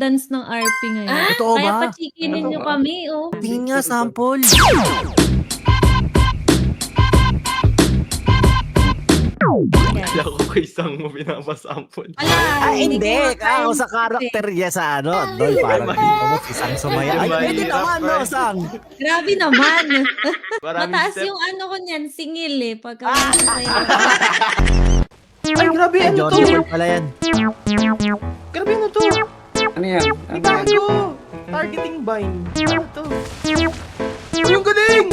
dance ng RP ngayon. Totoo Kaya ba? pa-chikinin nyo kami, oh. Tingin nga, sample. Kaya ko kay isang mo pinapasample. Wala, Hindi. ko Ako kaya sa karakter niya sa ano. Doy, parang dito mo si Sang sumaya. Ay, pwede naman, no, Sang. Grabe naman. Maraming Mataas step. yung ano ko niyan, singil eh. Pagka Ay, grabe, Ay, ano Johnny to? Boy pala yan. Grabe, ano to? Ano yan? May bago! Targeting bind. Ano to? Uy, ang galing!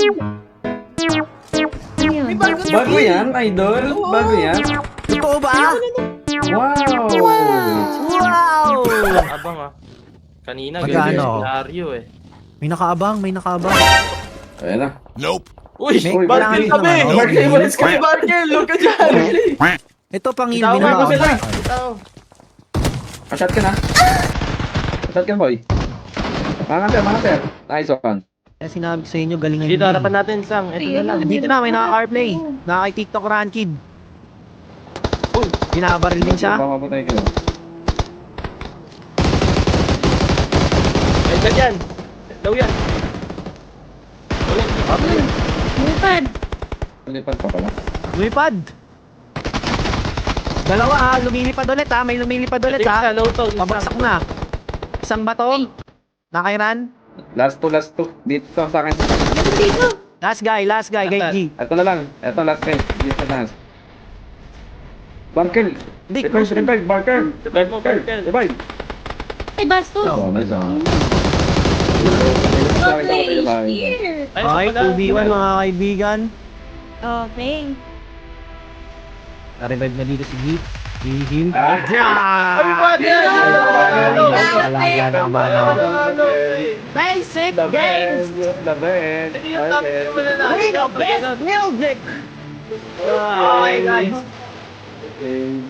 May bago na Bago yan, idol? Bago yan? Totoo ba? Wow! Wow! Abang ah. Kanina, Magkano? ganyan scenario eh. May nakaabang, may nakaabang. Ayan na. Uy, May- Barkel kailangan kami! naman, no? Barkel, walis kami, Barkel! Huwag ka dyan! Ito pang Itaw ilbi nga na ko sila! ako. Itaw! Shot ka na. Shot ka, boy. Mga ter. Nice one. Kaya sinabi ko sa inyo, galingan Dito, harapan natin, Sang. Ito na lang. Dito na, may naka-carplay. Naka-TikTok run kid. Binabaril din siya. Pamapatay ka. Ay, ka dyan! Daw yan! Bupad. Lipad pa pala. Lumipad. Dalawa ha, lumilipad ulit ha. May lumilipad ulit Ito ha. isa, low to. Pabagsak na. Isang bato. Nakairan. Last two. Dito sa akin. Last guy, Guy G. Ito na lang. Ito, last guy. Dito sa taas. Barkel! Hindi, Revive, Barker! Revive mo, Barkel. Revive! Ay, basto. Oh, nice one. Okay, here. Okay, 2v1 mga kaibigan. Okay. Na-revive na dito si G. Heal. Alaga naman. Basic The games. best! The best! We the best music. Oh my God. Okay.